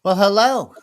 Well, hello.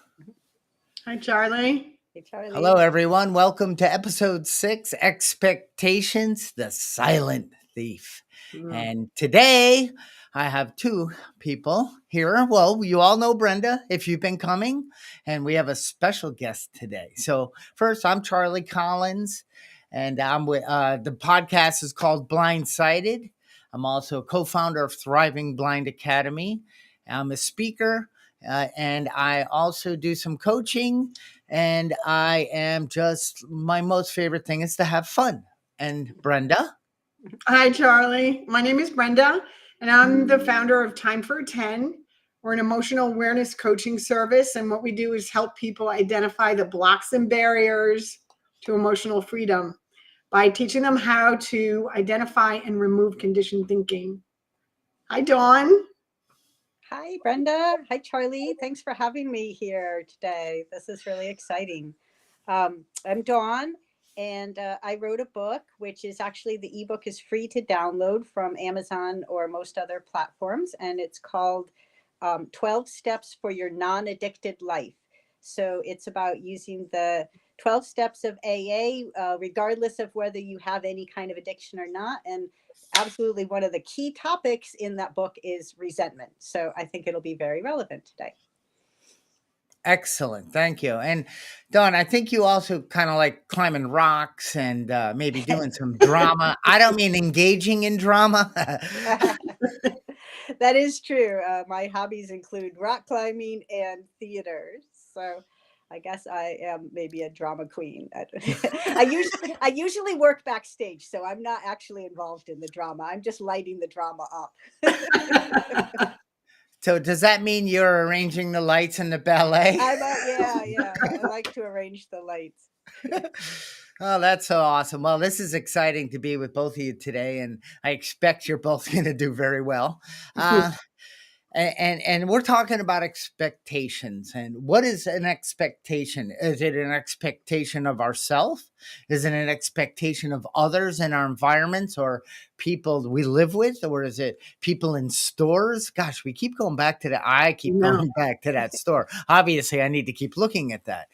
Hi, Charlie. Hey, Hello, Charlie. everyone. Welcome to episode 6 Expectations, the Silent Thief. Mm. And today I have two people here. Well, you all know Brenda if you've been coming, and we have a special guest today. So, first, I'm Charlie Collins, and I'm with the podcast is called Blindsided. I'm also a co founder of Thriving Blind Academy. I'm a speaker, and I also do some coaching, and I am just my most favorite thing is to have fun. And Brenda, Hi, Charlie. My name is Brenda, and I'm the founder of Time for 10. We're an emotional awareness coaching service, and what we do is help people identify the blocks and barriers to emotional freedom by teaching them how to identify and remove conditioned thinking. Hi, Dawn. Hi, Brenda. Hi, Charlie. Thanks for having me here today. This is really exciting. I'm Dawn, and I wrote a book, which is actually the ebook is free to download from Amazon or most other platforms, and it's called 12 Steps for Your Non-Addicted Life. So it's about using the 12 steps of AA, regardless of whether you have any kind of addiction or not. And absolutely one of the key topics in that book is resentment. So I think it'll be very relevant today. excellent, thank you. And Dawn, I think you also kind of like climbing rocks and maybe doing some drama. I don't mean engaging in drama. That is true. My hobbies include rock climbing and theater. So I guess I am maybe a drama queen. I usually work backstage, so I'm not actually involved in the drama. I'm just lighting the drama up. So does that mean you're arranging the lights in the ballet? Yeah. I like to arrange the lights. Oh, that's so awesome. Well, this is exciting to be with both of you today, and I expect you're both going to do very well. Uh, and we're talking about expectations. And what is an expectation? Is it an expectation of ourselves? Is it an expectation of others in our environments or people we live with? Or is it people in stores? Gosh, we keep going back to that. I keep No. going back to that store. Obviously, I need to keep looking at that.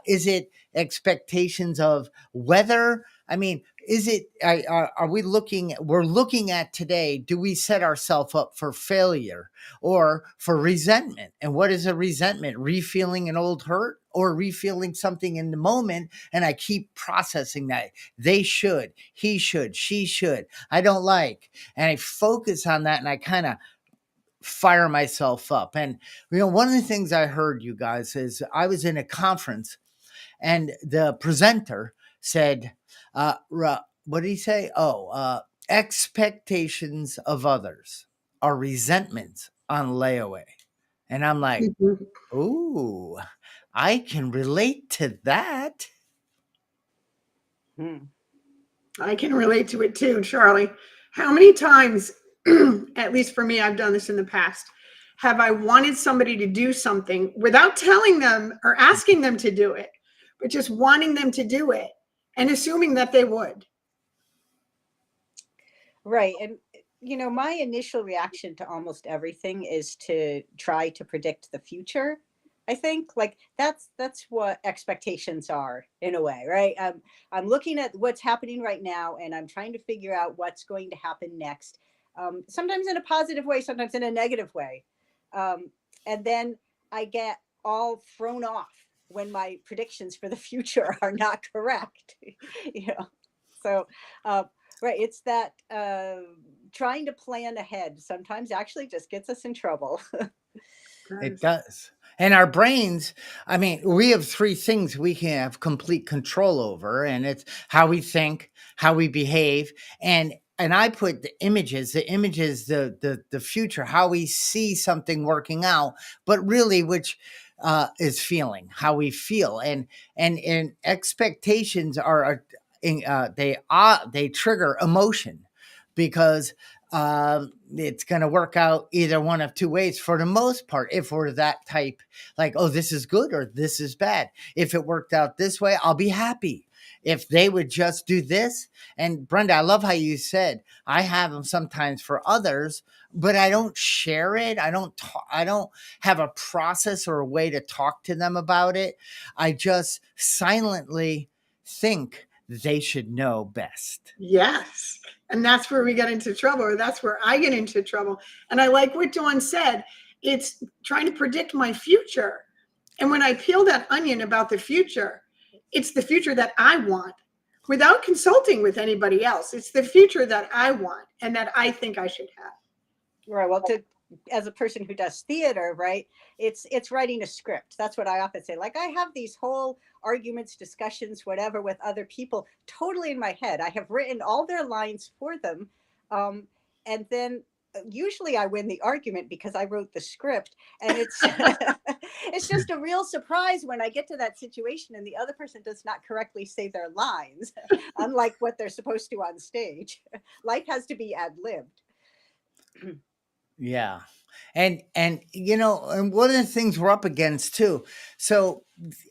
Is it expectations of weather? I mean, is it, are we looking, we're looking at today, do we set ourselves up for failure or for resentment? And what is a resentment? Refeeling an old hurt or refeeling something in the moment? And I keep processing that. They should, he should, she should, I don't like. And I focus on that and I kind of fire myself up. And, one of the things I heard, you guys, is I was in a conference and the presenter said, what did he say? Expectations of others are resentments on layaway. And I'm like, ooh, I can relate to that. I can relate to it too, Charlie. How many times, at least for me, I've done this in the past, have I wanted somebody to do something without telling them or asking them to do it, but just wanting them to do it and assuming that they would? Right. And my initial reaction to almost everything is to try to predict the future. I think like that's what expectations are in a way, right? I'm looking at what's happening right now and I'm trying to figure out what's going to happen next. Sometimes in a positive way, sometimes in a negative way. And then I get all thrown off when my predictions for the future are not correct. you know. So right, it's that trying to plan ahead sometimes actually just gets us in trouble. It does. And our brains, I mean, we have three things we can have complete control over, and it's how we think, how we behave, and I put the images, the future, how we see something working out, but really which is feeling, how we feel. And expectations they trigger emotion because it's going to work out either one of two ways for the most part. If we're that type, like, oh, this is good or this is bad. If it worked out this way, I'll be happy. if they would just do this. And Brenda, I love how you said, I have them sometimes for others, but I don't share it. I don't have a process or a way to talk to them about it. I just silently think they should know best. Yes. And that's where we get into trouble, or that's where I get into trouble. And I like what Dawn said. It's trying to predict my future. And when I peel that onion about the future, it's the future that I want without consulting with anybody else. It's the future that I want and that I think I should have. Right. Well, as a person who does theater, right, it's writing a script. That's what I often say. Like, I have these whole arguments, discussions, whatever, with other people totally in my head. I have written all their lines for them. And then usually I win the argument because I wrote the script, and it's it's just a real surprise when I get to that situation and the other person does not correctly say their lines, unlike what they're supposed to on stage. Life has to be ad-libbed. Yeah. And and one of the things we're up against too. So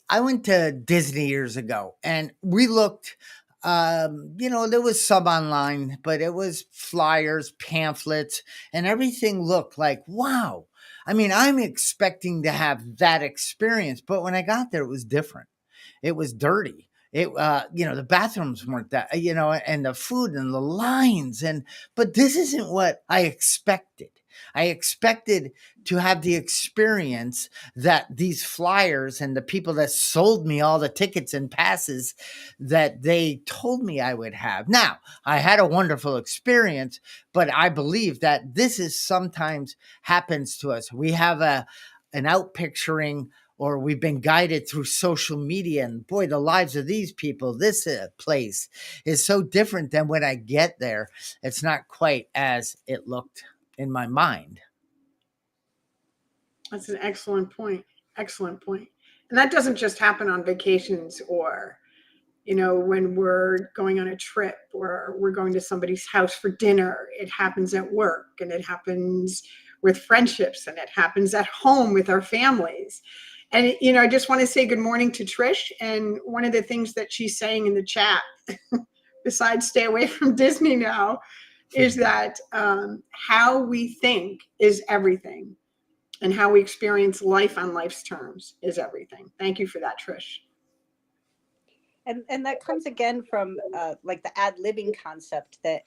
I went to Disney years ago, and we looked, there was some online, but it was flyers, pamphlets, and everything looked like, wow. I mean, I'm expecting to have that experience, but when I got there, it was different. It was dirty. The bathrooms weren't that, and the food and the lines. But this isn't what I expected. I expected to have the experience that these flyers and the people that sold me all the tickets and passes that they told me I would have. Now, I had a wonderful experience, but I believe that this is sometimes happens to us. We have an outpicturing, or we've been guided through social media, and boy, the lives of these people, this place is so different than when I get there. It's not quite as it looked in my mind. That's an excellent point. Excellent point. And that doesn't just happen on vacations or, when we're going on a trip or we're going to somebody's house for dinner. It happens at work, and it happens with friendships, and it happens at home with our families. And, I just want to say good morning to Trish. And one of the things that she's saying in the chat, besides stay away from Disney now, is that how we think is everything, and how we experience life on life's terms is everything. Thank you for that, Trish. And that comes again from like the ad-libbing concept that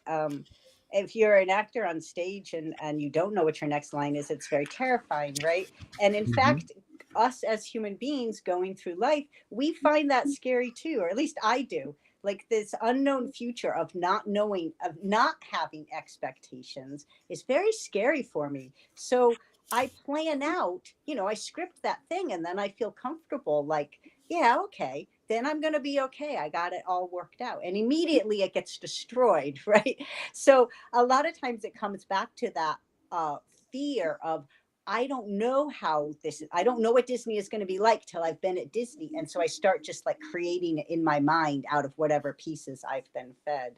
if you're an actor on stage and you don't know what your next line is, it's very terrifying, right? And in fact, us as human beings going through life, we find that scary too, or at least I do. Like, this unknown future of not knowing, of not having expectations is very scary for me. So I plan out, I script that thing, and then I feel comfortable, like, yeah, okay, then I'm going to be okay. I got it all worked out. And immediately it gets destroyed, right? So a lot of times it comes back to that fear of, I don't know I don't know what Disney is going to be like till I've been at Disney. And so I start just like creating it in my mind out of whatever pieces I've been fed.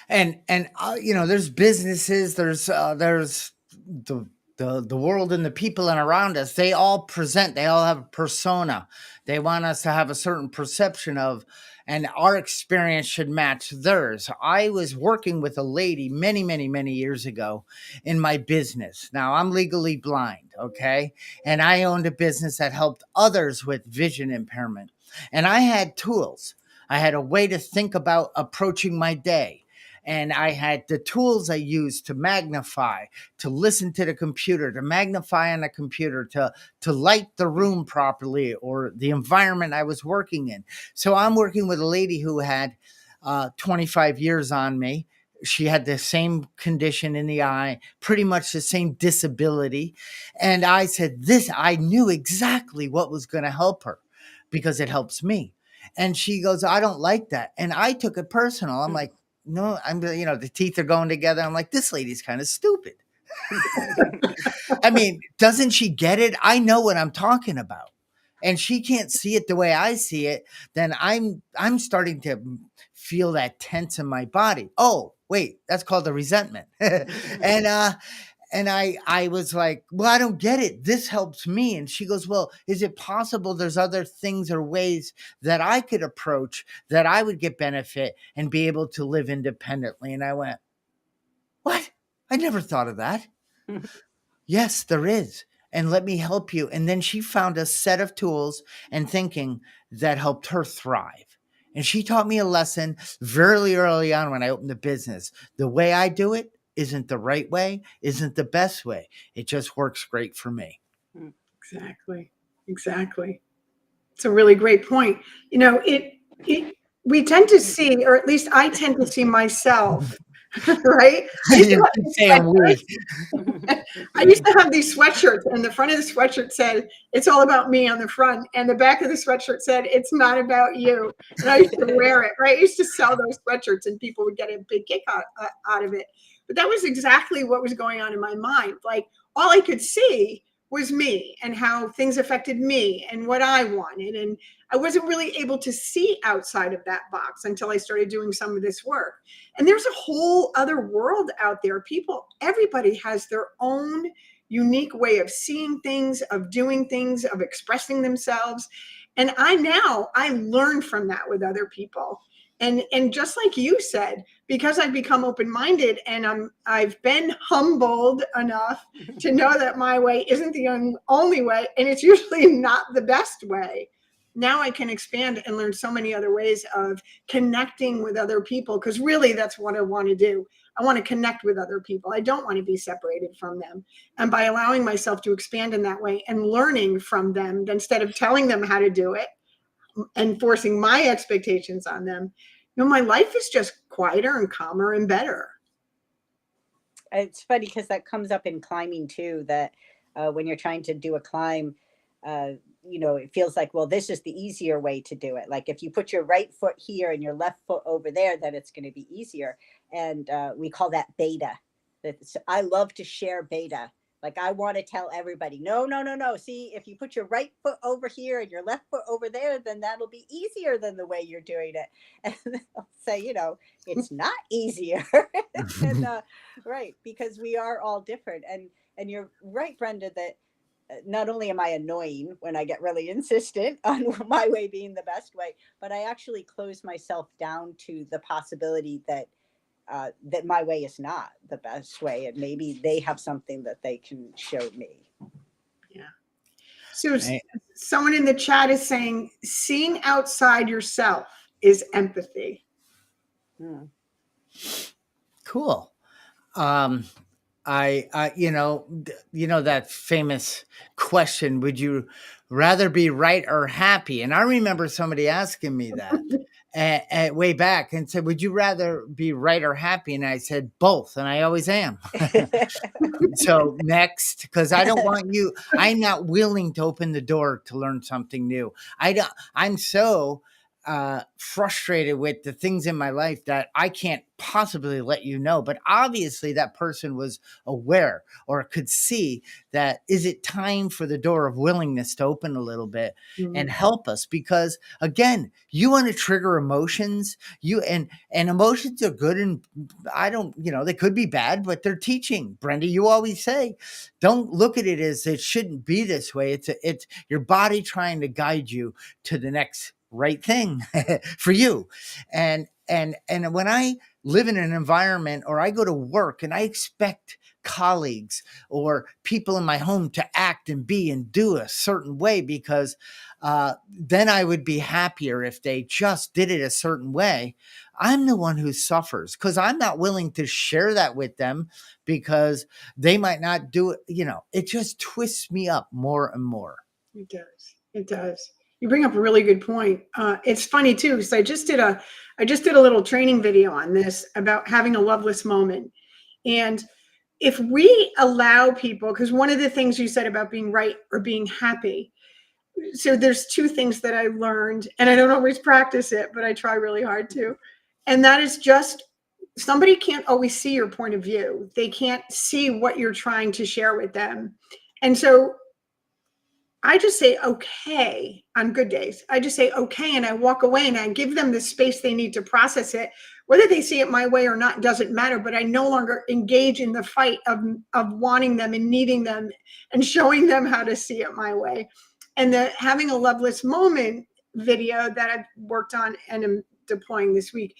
And there's businesses, there's the world and the people around us. They all have a persona. They want us to have a certain perception of, and our experience should match theirs. I was working with a lady many, many, many years ago in my business. Now, I'm legally blind, okay? And I owned a business that helped others with vision impairment. And I had tools. I had a way to think about approaching my day. And I had the tools I used to magnify, to listen to the computer, to magnify on the computer, to light the room properly, or the environment I was working in. So I'm working with a lady who had 25 years on me. She had the same condition in the eye, pretty much the same disability. And I said, I knew exactly what was going to help her because it helps me. And she goes, I don't like that. And I took it personal. I'm like, no, the teeth are going together. I'm like, this lady's kind of stupid. I mean, doesn't she get it? I know what I'm talking about. And she can't see it the way I see it. Then I'm starting to feel that tense in my body. Oh, wait, that's called the resentment. and I was like, well, I don't get it. This helps me. And she goes, well, is it possible there's other things or ways that I could approach that I would get benefit and be able to live independently? And I went, what? I never thought of that. Yes, there is. And let me help you. And then she found a set of tools and thinking that helped her thrive. And she taught me a lesson very early on when I opened the business. The way I do it isn't the right way, isn't the best way. It just works great for me. Exactly. Exactly. It's a really great point. You know, we tend to see, or at least I tend to see myself, right? You keep saying we. I used to have these sweatshirts, and the front of the sweatshirt said, "It's all about me" on the front, and the back of the sweatshirt said, "It's not about you." And I used to wear it, right? I used to sell those sweatshirts, and people would get a big kick out of it. But that was exactly what was going on in my mind. Like, all I could see was me and how things affected me and what I wanted. And I wasn't really able to see outside of that box until I started doing some of this work. And there's a whole other world out there. Everybody has their own unique way of seeing things, of doing things, of expressing themselves. And I learn from that with other people. And just like you said, because I've become open-minded and I've been humbled enough to know that my way isn't the only way, and it's usually not the best way. Now I can expand and learn so many other ways of connecting with other people, because really that's what I want to do. I want to connect with other people. I don't want to be separated from them. And by allowing myself to expand in that way and learning from them, instead of telling them how to do it and forcing my expectations on them, you know, my life is just quieter and calmer and better. It's funny because that comes up in climbing too, that when you're trying to do a climb, it feels like, well, this is the easier way to do it. Like if you put your right foot here and your left foot over there, then it's going to be easier. And we call that beta. I love to share beta. Like I want to tell everybody, no. See, if you put your right foot over here and your left foot over there, then that'll be easier than the way you're doing it. And I'll say, it's not easier. And right, because we are all different. And you're right, Brenda, that not only am I annoying when I get really insistent on my way being the best way, but I actually close myself down to the possibility that my way is not the best way, and maybe they have something that they can show me. Yeah. So someone in the chat is saying, seeing outside yourself is empathy. Cool. That famous question, would you rather be right or happy? And I remember somebody asking me that way back and said, would you rather be right or happy? And I said, both. And I always am. So next, because I don't want you, I'm not willing to open the door to learn something new. I'm so frustrated with the things in my life that I can't possibly let you know. But obviously that person was aware or could see that, is it time for the door of willingness to open a little bit and help us? Because again, you want to trigger emotions, and emotions are good, and they could be bad, but they're teaching. Brenda, you always say, don't look at it as it shouldn't be this way. It's your body trying to guide you to the next right thing for you. And when I live in an environment, or I go to work and I expect colleagues or people in my home to act and be and do a certain way, because then I would be happier if they just did it a certain way. I'm the one who suffers because I'm not willing to share that with them, because they might not do it. It just twists me up more and more. It does. You bring up a really good point. It's funny too, because I just did a little training video on this about having a loveless moment. And if we allow people, because one of the things you said about being right or being happy, so there's two things that I learned, and I don't always practice it, but I try really hard to. And that is just, somebody can't always see your point of view. They can't see what you're trying to share with them. And so I just say okay on good days. I just say okay and I walk away and I give them the space they need to process it. Whether they see it my way or not doesn't matter, but I no longer engage in the fight of wanting them and needing them and showing them how to see it my way. And the having a loveless moment video that I've worked on and am deploying this week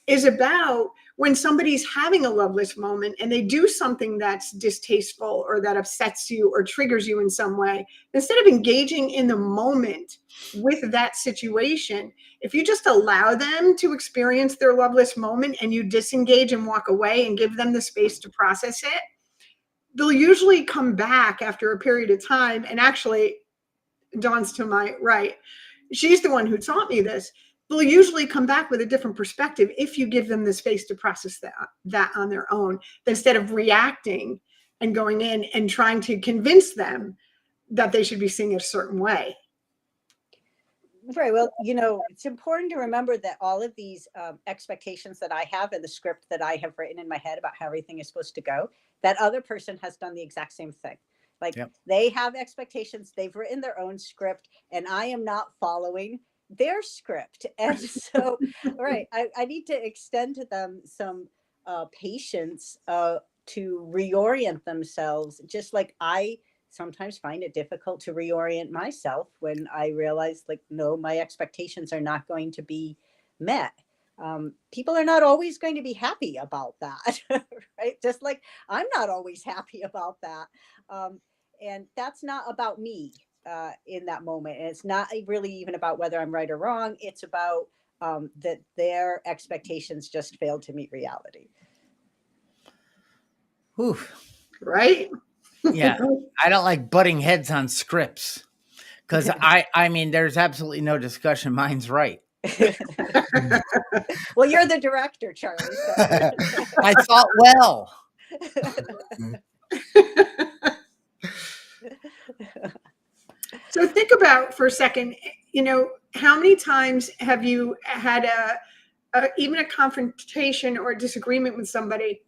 is about when somebody's having a loveless moment and they do something that's distasteful or that upsets you or triggers you in some way, instead of engaging in the moment with that situation, if you just allow them to experience their loveless moment and you disengage and walk away and give them the space to process it, they'll usually come back after a period of time. And actually, Dawn's to my right. She's the one who taught me this. They'll usually come back with a different perspective if you give them the space to process that on their own, instead of reacting and going in and trying to convince them that they should be seeing it a certain way. Right. Well, it's important to remember that all of these expectations that I have and the script that I have written in my head about how everything is supposed to go, that other person has done the exact same thing. Like Yep. they have expectations, they've written their own script, and I am not following their script. And so, right, I need to extend to them some patience to reorient themselves, just like I sometimes find it difficult to reorient myself when I realize, like, no, my expectations are not going to be met. People are not always going to be happy about that, right? Just like I'm not always happy about that. And that's not about me in that moment. And it's not really even about whether I'm right or wrong. It's about that their expectations just failed to meet reality. Whew. Right? Yeah. I don't like butting heads on scripts because I mean, there's absolutely no discussion. Mine's right. Well, you're the director, Charlie. So. I thought well. So think about for a second, how many times have you had even a confrontation or a disagreement with somebody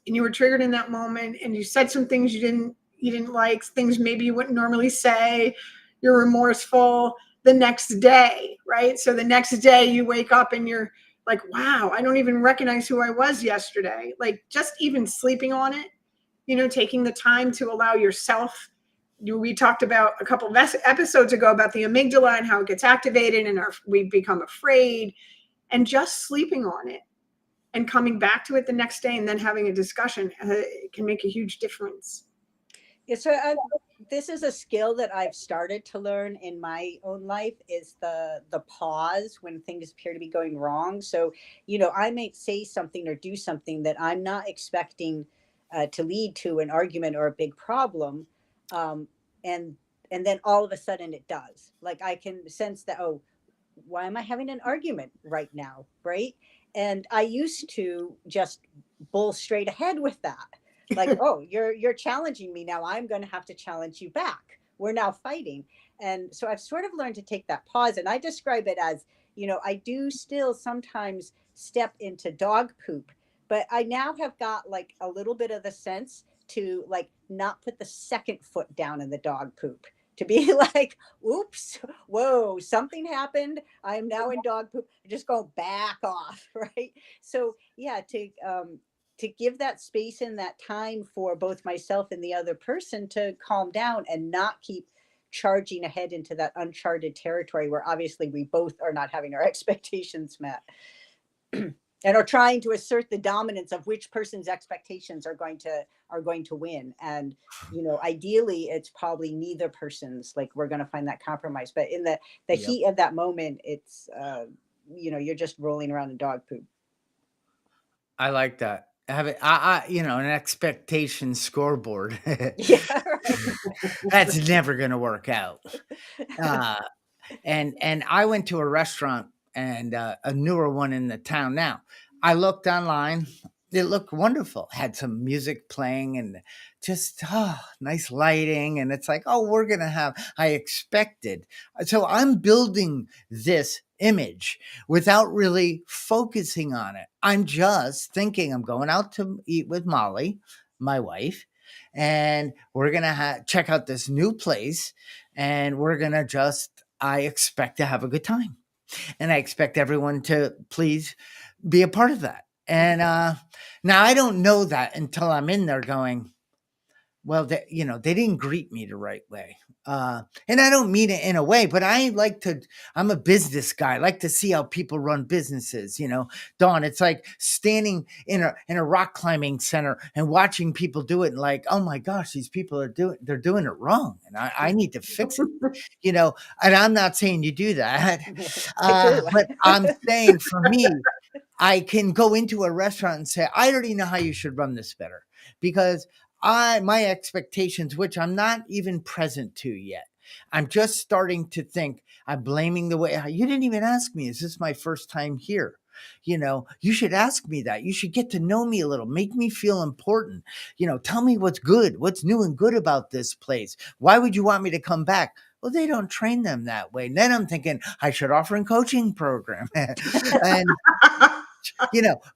and you were triggered in that moment and you said some things you didn't like, things maybe you wouldn't normally say, you're remorseful the next day, right? So the next day you wake up and you're like, wow, I don't even recognize who I was yesterday. Like just even sleeping on it, taking the time to allow yourself. We talked about a couple of episodes ago about the amygdala and how it gets activated and we become afraid, and just sleeping on it and coming back to it the next day and then having a discussion can make a huge difference. Yeah, so this is a skill that I've started to learn in my own life, is the pause when things appear to be going wrong. So, I may say something or do something that I'm not expecting to lead to an argument or a big problem. And then all of a sudden it does. Like I can sense that, oh, why am I having an argument right now? Right. And I used to just bull straight ahead with that. Like, oh, you're challenging me now. I'm going to have to challenge you back. We're now fighting. And so I've sort of learned to take that pause. And I describe it as, I do still sometimes step into dog poop, but I now have got like a little bit of the sense to like not put the second foot down in the dog poop, to be like, oops, whoa, something happened. I am now in dog poop. Just go back off, right? So yeah, to give that space and that time for both myself and the other person to calm down and not keep charging ahead into that uncharted territory where obviously we both are not having our expectations met. And are trying to assert the dominance of which person's expectations are going to win. And ideally it's probably neither person's. Like we're going to find that compromise, but in the Yep. heat of that moment, it's you're just rolling around in dog poop. I like that. Have it, an expectation scoreboard. Yeah, right. That's never going to work out. And I went to a restaurant and a newer one in the town now. I looked online. It looked wonderful. Had some music playing and just nice lighting. And it's like, oh, we're going to have, I expected. So I'm building this image without really focusing on it. I'm just thinking I'm going out to eat with Molly, my wife. and we're going to check out this new place, and we're going to I expect to have a good time. And I expect everyone to please be a part of that. And now I don't know that until I'm in there going, well, they didn't greet me the right way. And I don't mean it in a way, but I'm a business guy. I like to see how people run businesses, Dawn, it's like standing in a rock climbing center and watching people do it and like, oh my gosh, these people they're doing it wrong. And I need to fix it, and I'm not saying you do that. But I'm saying for me, I can go into a restaurant and say, I already know how you should run this better, because my expectations, which I'm not even present to yet. I'm just starting to think. I'm blaming the way you didn't even ask me. Is this my first time here? You should ask me that. You should get to know me a little, make me feel important. Tell me what's good, what's new and good about this place. Why would you want me to come back? Well, they don't train them that way. And then I'm thinking I should offer a coaching program. And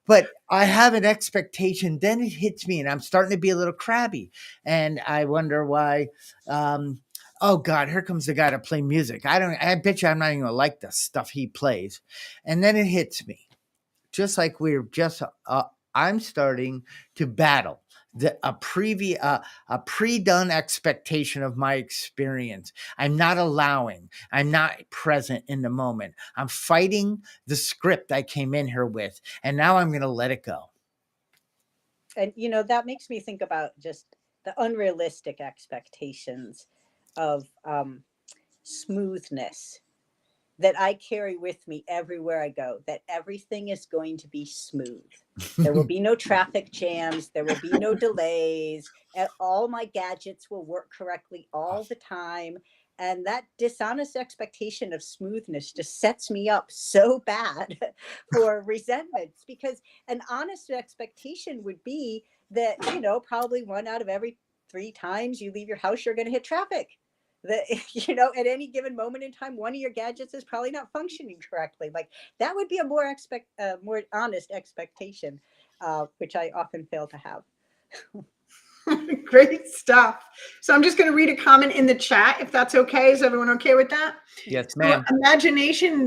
but I have an expectation, then it hits me and I'm starting to be a little crabby. And I wonder why, oh God, here comes the guy to play music. I bet you I'm not even gonna like the stuff he plays. And then it hits me. Just like I'm starting to battle a pre-done expectation of my experience. I'm not present in the moment. I'm fighting the script I came in here with, and now I'm going to let it go. And, that makes me think about just the unrealistic expectations of smoothness that I carry with me everywhere I go, that everything is going to be smooth. There will be no traffic jams. There will be no delays. All my gadgets will work correctly all the time. And that dishonest expectation of smoothness just sets me up so bad for resentments, because an honest expectation would be that, probably 1 out of every 3 times you leave your house, you're going to hit traffic. That, at any given moment in time, one of your gadgets is probably not functioning correctly. Like that would be a more honest expectation, which I often fail to have. Great stuff. So I'm just going to read a comment in the chat, if that's okay. Is everyone okay with that? Yes, ma'am. So Imagination,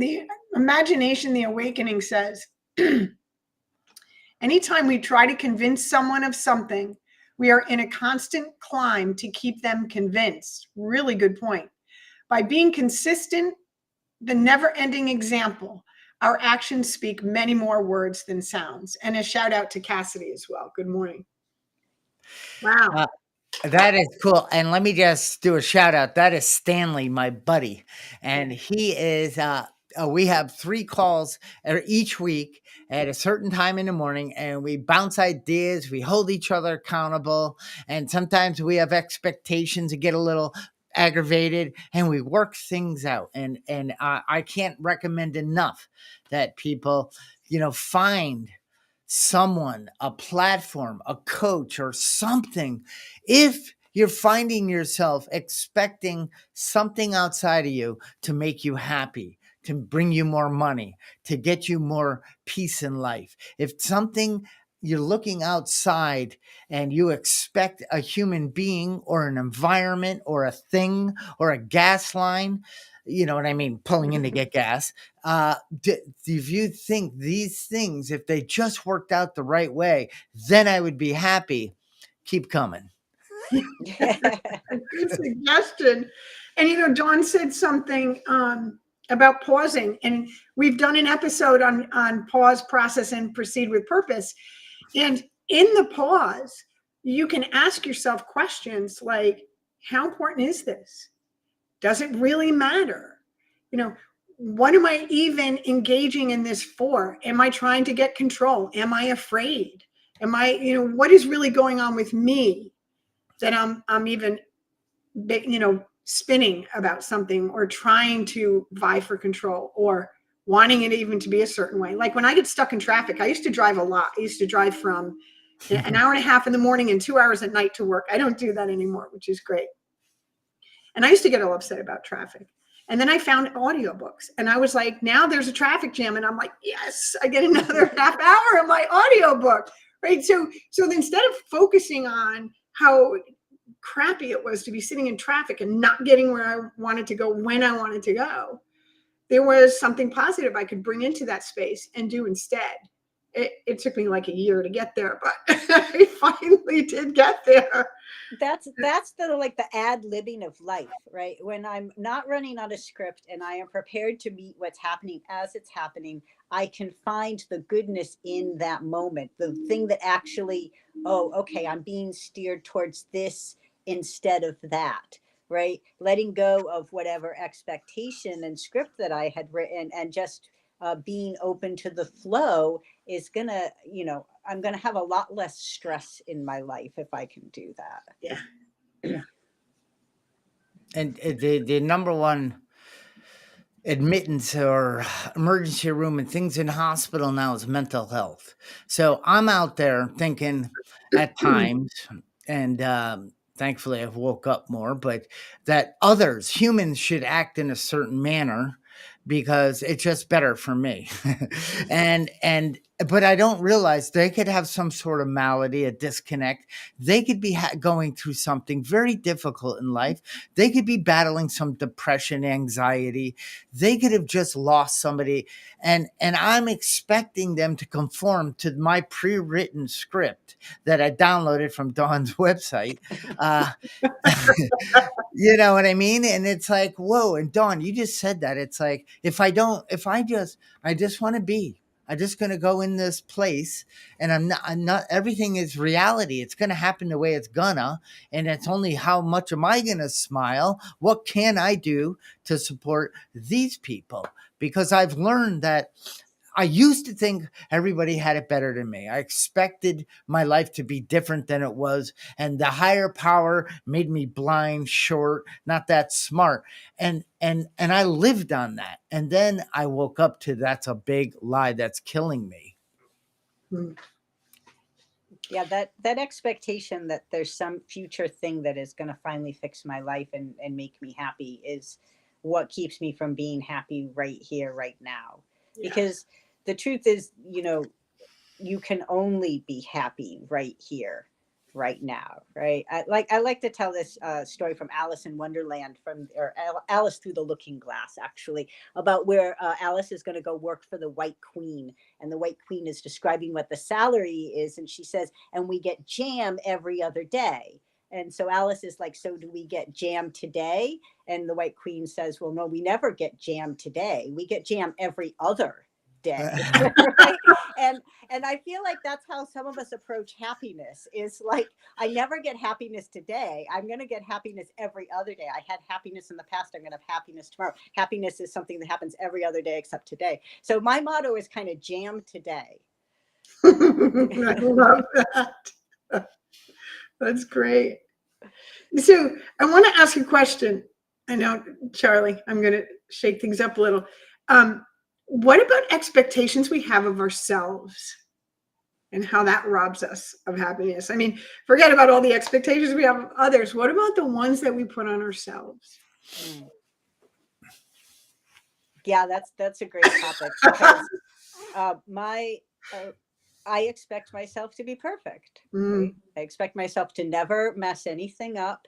the Awakening says, anytime we try to convince someone of something, we are in a constant climb to keep them convinced. Really good point. By being consistent, the never-ending example, our actions speak many more words than sounds. And a shout out to Cassidy as well. Good morning. Wow. That is cool. And let me just do a shout out. That is Stanley, my buddy. And he is, we have 3 calls each week at a certain time in the morning, and we bounce ideas. We hold each other accountable. And sometimes we have expectations and get a little aggravated, and we work things out. And I can't recommend enough that people, find someone, a platform, a coach or something. If you're finding yourself expecting something outside of you to make you happy, to bring you more money, to get you more peace in life, if something you're looking outside and you expect a human being or an environment or a thing or a gas line, you know what I mean, pulling in to get gas. If you think these things, if they just worked out the right way, then I would be happy. Keep coming. Good suggestion. And Dawn said something about pausing, and we've done an episode on pause, process, and proceed with purpose. And in the pause, you can ask yourself questions like, how important is this? Does it really matter? What am I even engaging in this for? Am I trying to get control? Am I afraid? Am I, what is really going on with me that I'm even, spinning about something or trying to vie for control or wanting it even to be a certain way? Like when I get stuck in traffic, I used to drive a lot. I used to drive from an hour and a half in the morning and 2 hours at night to work. I don't do that anymore, which is great. And I used to get all upset about traffic. And then I found audiobooks, and I was like, now there's a traffic jam. And I'm like, yes, I get another half hour of my audiobook, right? So instead of focusing on how crappy it was to be sitting in traffic and not getting where I wanted to go when I wanted to go. There was something positive I could bring into that space and do instead. It took me like a year to get there, but I finally did get there. That's the like the ad-libbing of life, right? When I'm not running on a script and I am prepared to meet what's happening as it's happening, I can find the goodness in that moment, the thing that actually, oh, okay, I'm being steered towards this instead of that, right? Letting go of whatever expectation and script that I had written, and just being open to the flow is gonna, I'm gonna have a lot less stress in my life if I can do that. Yeah. And the number one admittance or emergency room and things in hospital now is mental health. So I'm out there thinking at times, and thankfully I've woke up more, but that others, humans, should act in a certain manner because it's just better for me. and but I don't realize they could have some sort of malady, a disconnect. They could be going through something very difficult in life. They could be battling some depression, anxiety. They could have just lost somebody, and I'm expecting them to conform to my pre-written script that I downloaded from Dawn's website. Uh, you know what I mean? And it's like, whoa. And Dawn, you just said that. It's like, I just want to be. I'm just going to go in this place, and I'm not, everything is reality. It's going to happen the way it's gonna, and it's only how much am I going to smile? What can I do to support these people? Because I've learned that I used to think everybody had it better than me. I expected my life to be different than it was. And the higher power made me blind, short, not that smart. And I lived on that. And then I woke up to that's a big lie that's killing me. Yeah, that expectation that there's some future thing that is going to finally fix my life and make me happy is what keeps me from being happy right here, right now. Yeah. Because the truth is, you can only be happy right here, right now, right? I like to tell this story from Alice in Wonderland, Alice Through the Looking Glass, actually, about where Alice is going to go work for the White Queen, and the White Queen is describing what the salary is, and she says, and we get jam every other day. And so Alice is like, so do we get jam today? And the White Queen says, well, no, we never get jam today. We get jam every other day. Right? And I feel like that's how some of us approach happiness, is like, I never get happiness today. I'm going to get happiness every other day. I had happiness in the past. I'm going to have happiness tomorrow. Happiness is something that happens every other day except today. So my motto is kind of jam today. I love that. That's great. So I want to ask a question. I know, Charlie, I'm going to shake things up a little. What about expectations we have of ourselves and how that robs us of happiness? I mean, forget about all the expectations we have of others. What about the ones that we put on ourselves? Yeah, that's a great topic, because I expect myself to be perfect. Right? I expect myself to never mess anything up.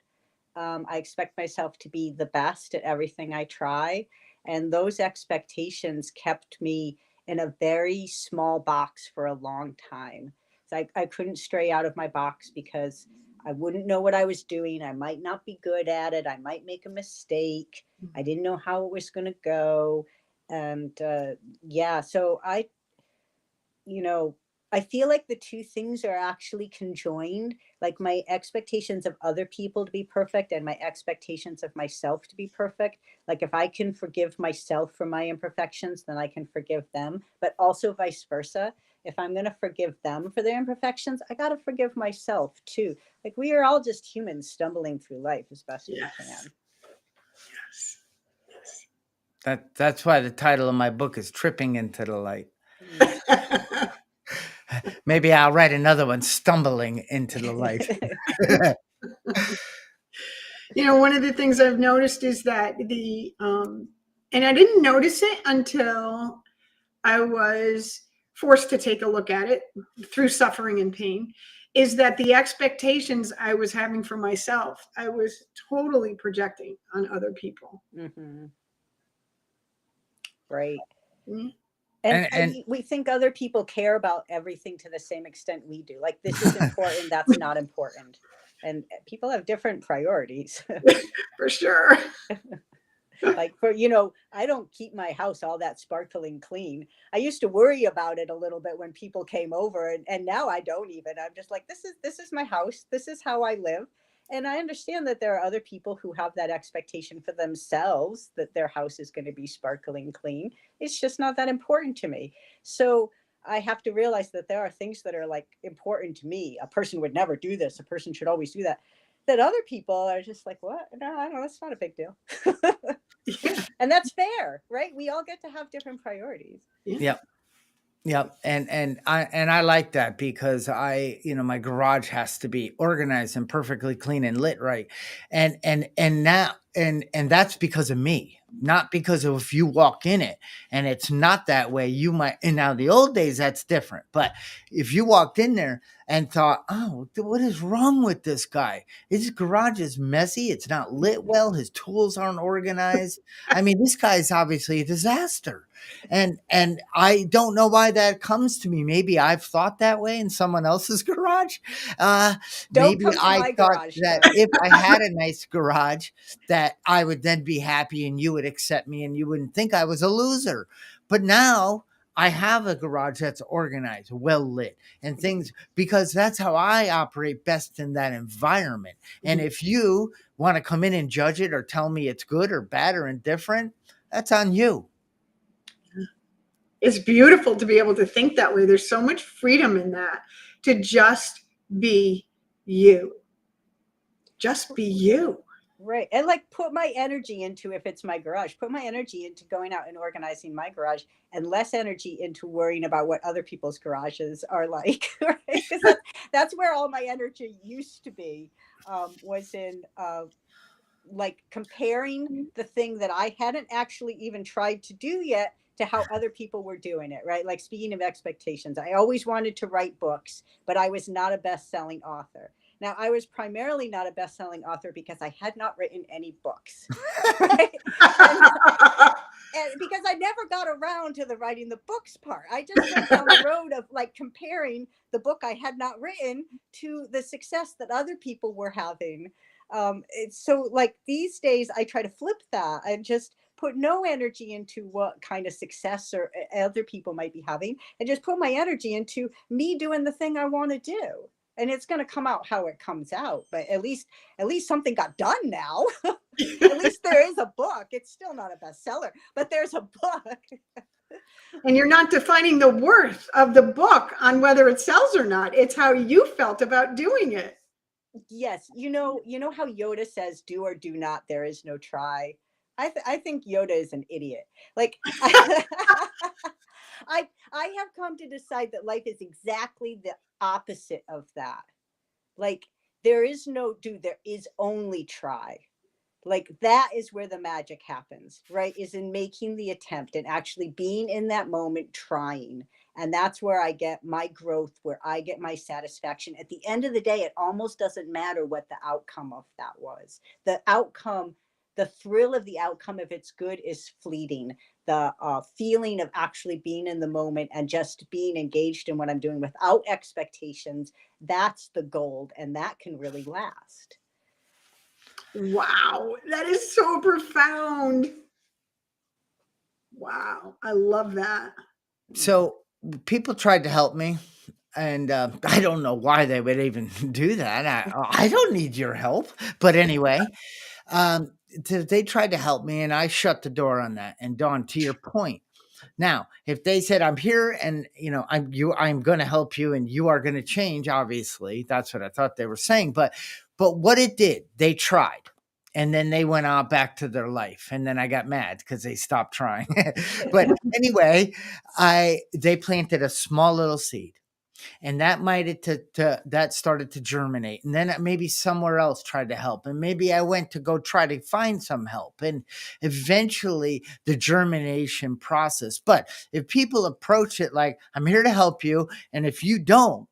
I expect myself to be the best at everything I try. And those expectations kept me in a very small box for a long time. So I couldn't stray out of my box because I wouldn't know what I was doing. I might not be good at it. I might make a mistake. I didn't know how it was going to go. And so I feel like the two things are actually conjoined, like my expectations of other people to be perfect and my expectations of myself to be perfect. Like if I can forgive myself for my imperfections, then I can forgive them, but also vice versa. If I'm going to forgive them for their imperfections, I got to forgive myself too. Like we are all just humans stumbling through life as best we can. Yes. That's why the title of my book is Tripping into the Light. Maybe I'll write another one, Stumbling into the Light. One of the things I've noticed is that and I didn't notice it until I was forced to take a look at it through suffering and pain, is that the expectations I was having for myself, I was totally projecting on other people. Hmm. Right. Mm. And We think other people care about everything to the same extent we do. Like, this is important, that's not important. And people have different priorities. For sure. Like, I don't keep my house all that sparkling clean. I used to worry about it a little bit when people came over, and now I don't even. I'm just like, this is my house. This is how I live. And I understand that there are other people who have that expectation for themselves, that their house is going to be sparkling clean. It's just not that important to me. So I have to realize that there are things that are like important to me. A person would never do this. A person should always do that. That other people are just like, what? No, I don't know. That's not a big deal. Yeah. And that's fair, right? We all get to have different priorities. yep. Yep. And I like that because my garage has to be organized and perfectly clean and lit right. And now and that's because of me, not because of if you walk in it and it's not that way, you might. And now the old days that's different. But if you walked in there and thought, "Oh, what is wrong with this guy? His garage is messy, it's not lit well, his tools aren't organized. I mean, this guy's obviously a disaster." And I don't know why that comes to me. Maybe I've thought that way in someone else's garage. Uh, Don't Maybe come to I my thought garage, that though. if I had a nice garage, that I would then be happy and you would accept me and you wouldn't think I was a loser. But now I have a garage that's organized, well lit, and things because that's how I operate best in that environment. And if you want to come in and judge it or tell me it's good or bad or indifferent, that's on you. It's beautiful to be able to think that way. There's so much freedom in that, to just be you. Just be you. Right. And like, put my energy into, if it's my garage, put my energy into going out and organizing my garage, and less energy into worrying about what other people's garages are like. Right? Because that's where all my energy used to be, was in like comparing the thing that I hadn't actually even tried to do yet to how other people were doing it, right? Like, speaking of expectations, I always wanted to write books, but I was not a best-selling author. Now, I was primarily not a best-selling author because I had not written any books, right? And and because I never got around to the writing the books part. I just went down the road of like comparing the book I had not written to the success that other people were having. It's so like these days I try to flip that and just put no energy into what kind of success or other people might be having, and just put my energy into me doing the thing I want to do. And it's going to come out how it comes out, but at least something got done now. At least there is a book. It's still not a bestseller, but there's a book. And you're not defining the worth of the book on whether it sells or not. It's how you felt about doing it. Yes, you know how Yoda says, "Do or do not. There is no try." I think Yoda is an idiot. Like, I have come to decide that life is exactly the opposite of that. Like, there is no do. There is only try. Like, that is where the magic happens, right? Is in making the attempt and actually being in that moment, trying. And that's where I get my growth, where I get my satisfaction. At the end of the day, it almost doesn't matter what the outcome of that was. The outcome, the thrill of the outcome, if it's good, is fleeting. The feeling of actually being in the moment and just being engaged in what I'm doing without expectations, that's the gold, and that can really last. Wow, that is so profound. Wow, I love that. So people tried to help me, and I don't know why they would even do that. I don't need your help, but anyway, they tried to help me, and I shut the door on that. And Dawn, to your point, now if they said I'm here and I'm going to help you and you are going to change, obviously that's what I thought they were saying. But what it did, they tried. And then they went on back to their life. And then I got mad because they stopped trying. But anyway, they planted a small little seed, and that that started to germinate, and then maybe somewhere else tried to help, and maybe I went to go try to find some help, and eventually the germination process. But if people approach it like I'm here to help you, and if you don't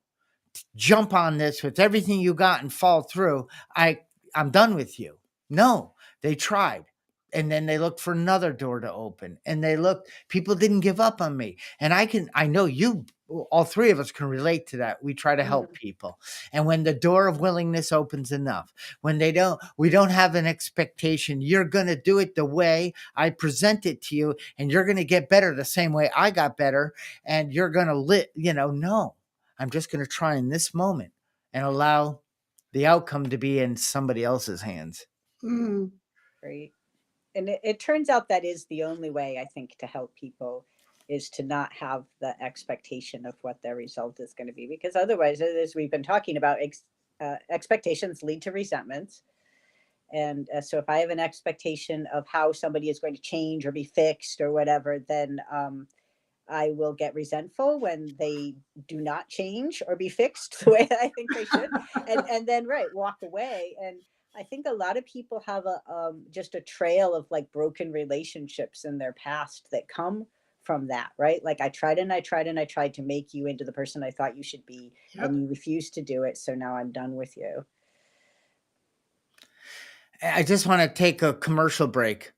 jump on this with everything you got and fall through, I'm done with you. No, they tried. And then they looked for another door to open. And people didn't give up on me. And I know you, all three of us can relate to that. We try to help people. And when the door of willingness opens enough, when we don't have an expectation, you're going to do it the way I present it to you, and you're going to get better the same way I got better. And you're going to no, I'm just going to try in this moment and allow the outcome to be in somebody else's hands. Mm. Right. And it turns out that is the only way, I think, to help people, is to not have the expectation of what their result is going to be. Because otherwise, as we've been talking about, expectations lead to resentments. And so if I have an expectation of how somebody is going to change or be fixed or whatever, then I will get resentful when they do not change or be fixed the way that I think they should, and then walk away. And I think a lot of people have just a trail of like broken relationships in their past that come from that, right? Like I tried and I tried and I tried to make you into the person I thought you should be, and you refused to do it. So now I'm done with you. I just want to take a commercial break.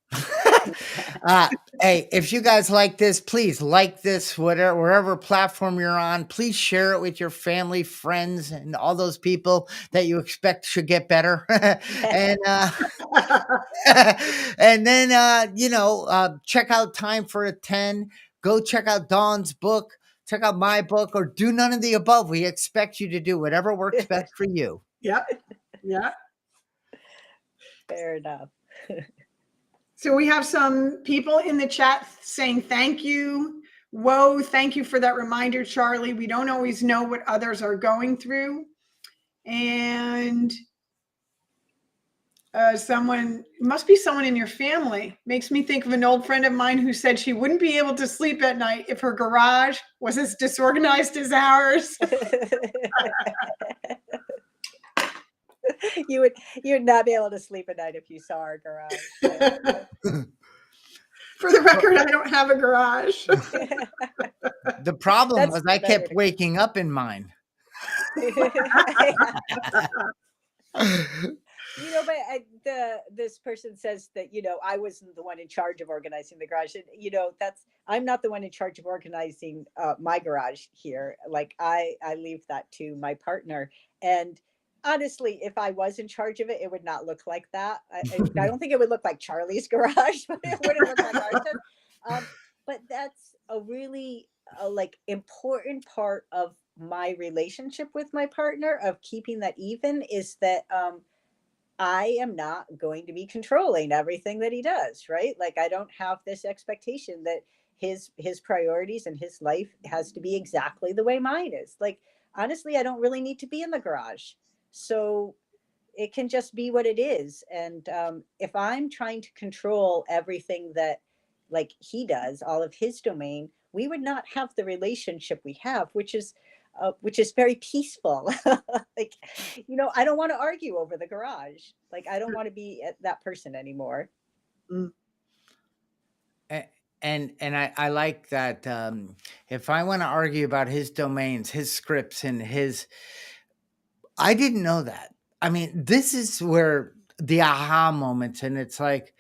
Hey, if you guys like this, please like this, wherever platform you're on. Please share it with your family, friends, and all those people that you expect should get better. And and then check out Time for a 10. Go check out Dawn's book. Check out my book, or do none of the above. We expect you to do whatever works best for you. Yep. Yeah. Fair enough. So we have some people in the chat saying thank you. Whoa, thank you for that reminder, Charlie. We don't always know what others are going through. And must be someone in your family. Makes me think of an old friend of mine who said she wouldn't be able to sleep at night if her garage was as disorganized as ours. You would not be able to sleep at night if you saw our garage. For the record, I don't have a garage. The problem was I kept waking up in mine. But this person says that, I wasn't the one in charge of organizing the garage. And, I'm not the one in charge of organizing my garage here. Like I leave that to my partner. And honestly, if I was in charge of it, it would not look like that. I don't think it would look like Charlie's garage, but it wouldn't look like ours. But that's a really important part of my relationship with my partner, of keeping that even, is that I am not going to be controlling everything that he does, right? Like I don't have this expectation that his priorities and his life has to be exactly the way mine is. Like honestly, I don't really need to be in the garage. So it can just be what it is. And if I'm trying to control everything that like he does, all of his domain, we would not have the relationship we have, which is very peaceful. Like, I don't want to argue over the garage. Like, I don't want to be that person anymore. Mm. And I like that. If I want to argue about his domains, his scripts, and I didn't know that. I mean, this is where the aha moments, and it's like,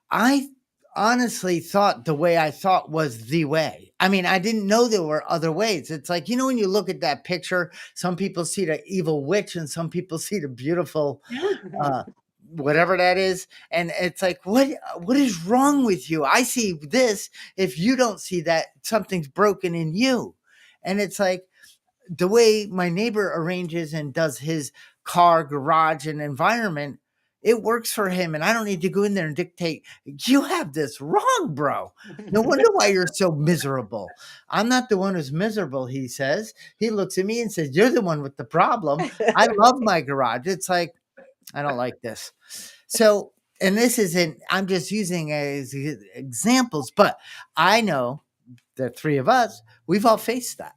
I honestly thought the way I thought was the way. I mean, I didn't know there were other ways. It's like, when you look at that picture, some people see the evil witch and some people see the beautiful, whatever that is. And it's like, what is wrong with you? I see this. If you don't see that, something's broken in you. And it's like, the way my neighbor arranges and does his car, garage, and environment, it works for him. And I don't need to go in there and dictate, you have this wrong, bro. No wonder why you're so miserable. I'm not the one who's miserable, he says. He looks at me and says, you're the one with the problem. I love my garage. It's like, I don't like this. So, and this isn't, I'm just using as examples, but I know the three of us, we've all faced that.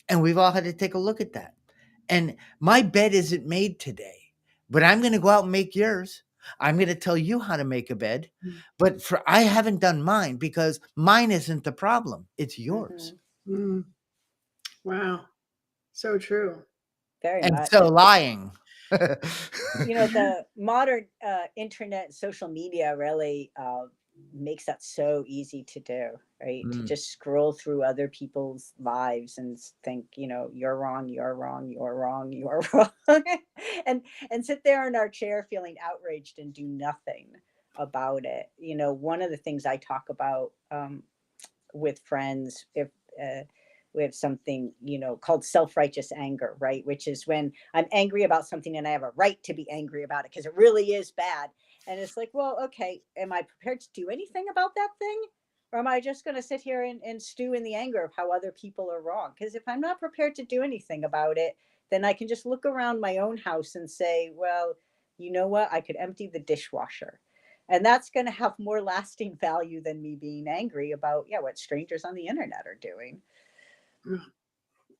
And we've all had to take a look at that. And my bed isn't made today, but I'm going to go out and make yours. I'm going to tell you how to make a bed, but I haven't done mine because mine isn't the problem. It's yours. Mm. Wow. So true. very And much. so lying. The modern internet, social media really makes that so easy to do, right? To Mm. just scroll through other people's lives and think, you're wrong, you're wrong, you're wrong, you're wrong, and sit there in our chair feeling outraged and do nothing about it. One of the things I talk about with friends, if we have something called self-righteous anger, right, which is when I'm angry about something and I have a right to be angry about it because it really is bad. And it's like, well, okay, am I prepared to do anything about that thing, or am I just going to sit here and stew in the anger of how other people are wrong? Because if I'm not prepared to do anything about it, then I can just look around my own house and say, well, you know what, I could empty the dishwasher, and that's going to have more lasting value than me being angry about what strangers on the internet are doing.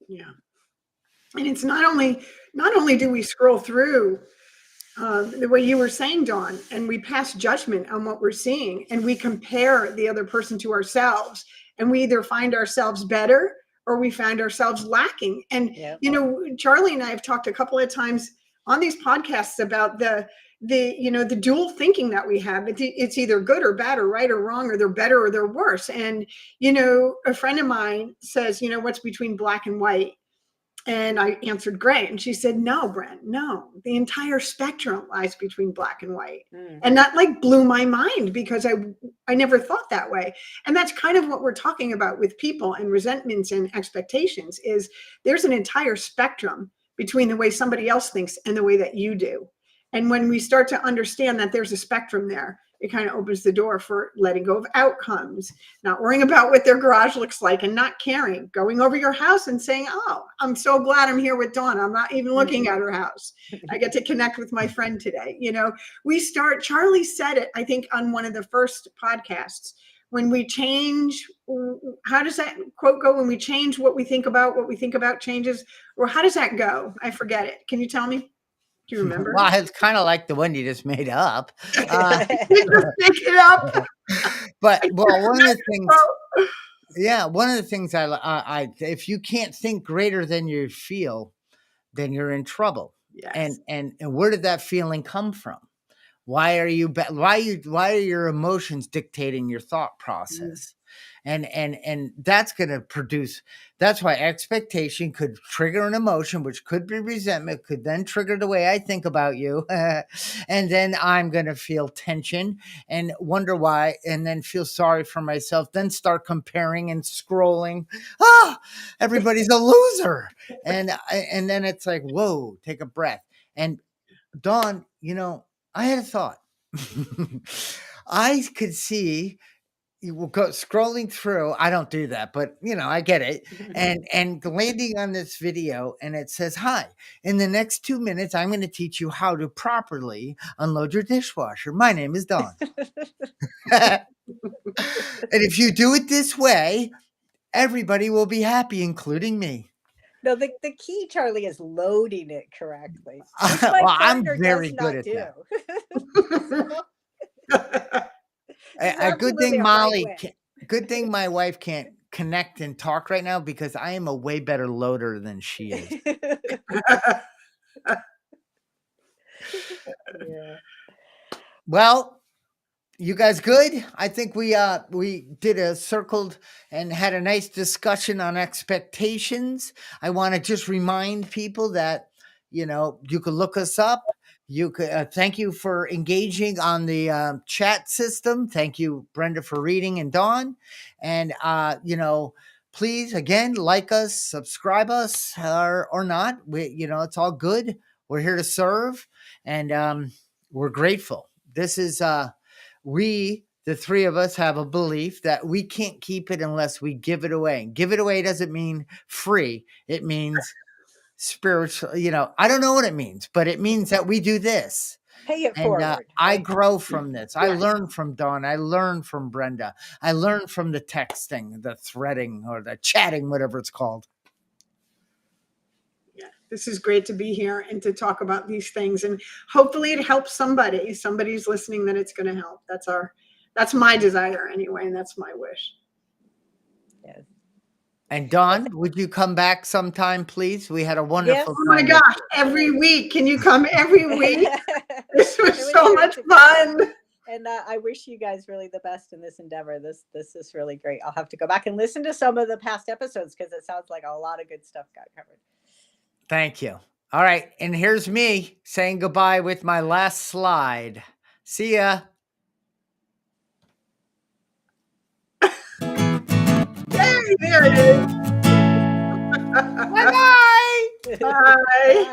Yeah. And it's not only do we scroll through the way you were saying, Dawn, and we pass judgment on what we're seeing, and we compare the other person to ourselves, and we either find ourselves better or we find ourselves lacking. And Yeah. Charlie and I have talked a couple of times on these podcasts about the dual thinking that we have. It's either good or bad or right or wrong, or they're better or they're worse. And a friend of mine says, what's between black and white? And I answered gray. And she said, no, Brent, no, the entire spectrum lies between black and white. And that blew my mind, because I never thought that way. And that's kind of what we're talking about with people and resentments and expectations, is there's an entire spectrum between the way somebody else thinks and the way that you do. And when we start to understand that there's a spectrum there, it kind of opens the door for letting go of outcomes, not worrying about what their garage looks like, and not caring, going over your house and saying, oh, I'm so glad I'm here with Dawn. I'm not even looking at her house. I get to connect with my friend today. Charlie said it, I think, on one of the first podcasts, when we change, how does that quote go? When we change what we think about changes, or how does that go? I forget it. Can you tell me? Do you remember? Well, it's kind of like the one you just made up. You just pick it up. But one of the things I if you can't think greater than you feel, then you're in trouble. Yes. And where did that feeling come from? Why are your emotions dictating your thought process? And that's going to produce, that's why expectation could trigger an emotion, which could be resentment, could then trigger the way I think about you. And then I'm going to feel tension and wonder why, and then feel sorry for myself, then start comparing and scrolling. Everybody's a loser. And then it's like, whoa, take a breath. And Dawn, I had a thought. I could see you will go scrolling through. I don't do that, but I get it. And landing on this video, and it says, hi, in the next 2 minutes, I'm going to teach you how to properly unload your dishwasher. My name is Dawn. And if you do it this way, everybody will be happy, including me. No, the key, Charlie, is loading it correctly. Well, I'm very good at that. A good thing, Molly. Good thing my wife can't connect and talk right now, because I am a way better loader than she is. Yeah. Well, you guys good? I think we did a circled and had a nice discussion on expectations. I want to just remind people that you could look us up. You could thank you for engaging on the chat system. Thank you, Brenda, for reading, and Dawn. And please again, like us, subscribe us, or not. It's all good. We're here to serve, and we're grateful. This is we, the three of us, have a belief that we can't keep it unless we give it away. Give it away doesn't mean free. It means spiritual. I don't know what it means, but it means that we do this. Pay it forward. I grow from this. I learn from Dawn. I learn from Brenda. I learn from the texting, the threading, or the chatting, whatever it's called. Yeah, this is great to be here and to talk about these things, and hopefully it helps somebody. Somebody's listening that it's going to help. That's my desire anyway, and that's my wish. Yes. And Dawn, would you come back sometime, please? We had a wonderful Oh my time. gosh, every week. Can you come every week? This was It was so great much to be fun. And I wish you guys really the best in this endeavor. This is really great. I'll have to go back and listen to some of the past episodes because it sounds like a lot of good stuff got covered. Thank you. All right. And here's me saying goodbye with my last slide. See ya. Hey, there it is. Bye-bye. Bye.